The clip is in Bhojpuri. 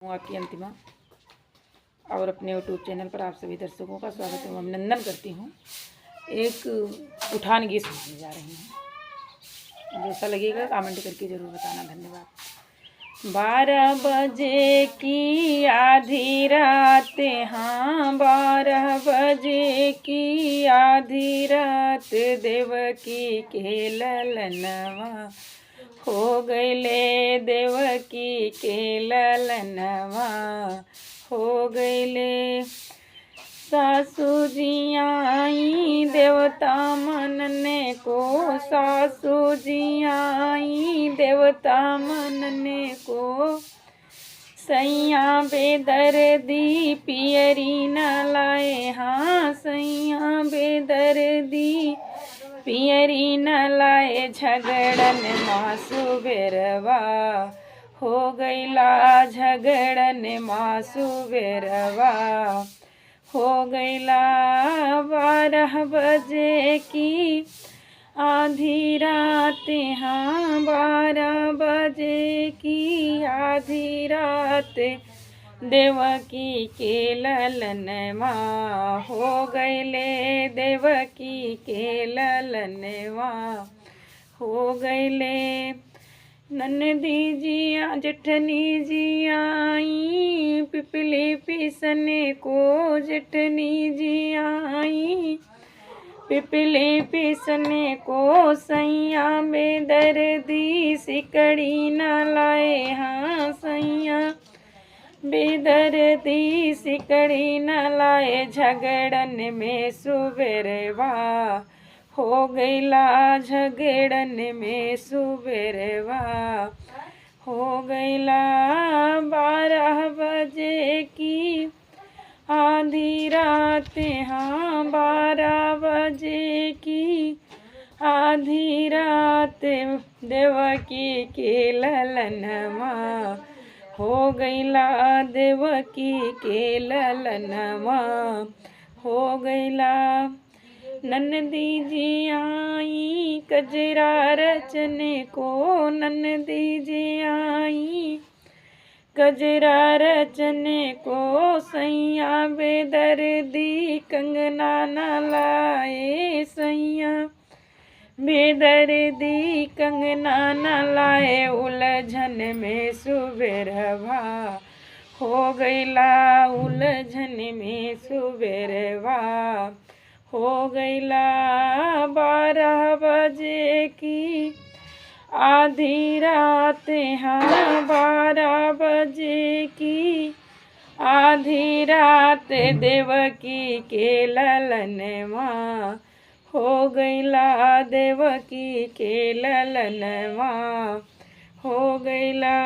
हूँ आपकी अंतिमा और अपने यूट्यूब चैनल पर आप सभी दर्शकों का स्वागत एवं अभिनंदन करती हूँ। एक उठान गीत सुनाने जा रही हूँ, जैसा लगेगा कमेंट करके ज़रूर बताना। धन्यवाद। 12 बजे की आधी रात, हाँ 12 बजे की आधी रात, देवकी के ललनवा हो गईले, देवकी के ललनवा हो गईले। सासू जी आई देवता मनने को, सासू जी आई देवता मनने को, सैया बेदर्दी पियरी न लाए, हाँ सैया बेदर्दी पियरी न लाए, झगड़न मासु बेरवा हो गईला, झगड़न मासु बेरवा हो गईला। 12 बजे की आधी रात, हाँ 12 बजे की आधी रात, देवकी के ललनवा हो गईले, देवकी के ललनवा हो गईले। ननदी जी जेठनी जी आई पिपली पीसने को, जेठनी जी आई पिपली पीसने को, सैया बेदर्दी सिकड़ी न लाए, हाँ सैया बेदर्दी सिकड़ी न लाए, झगड़न में सुबेरवा हो गईला, झगड़न में सुबेरवा हो गईला। 12 बजे की आधी रात, हाँ 12 बजे की आधी रात, देवकी के ललनवा हो गईला, देवकी के ललनवा हो गईला। ननदी जी आई कजरा रचने को, ननदी जी आई कजरा रचने को, सैया बेदर्दी कंगना न लाए, सैया बेदर्दी कंगना न लाए, उलझन में सुबेरवा हो गईला, उलझन में सुबेरवा हो गईला। 12 बजे की आधी रात, हाँ 12 बजे की आधी रात, देवकी के ललनवा हो गईला, देवकी के ललनवा हो गईला।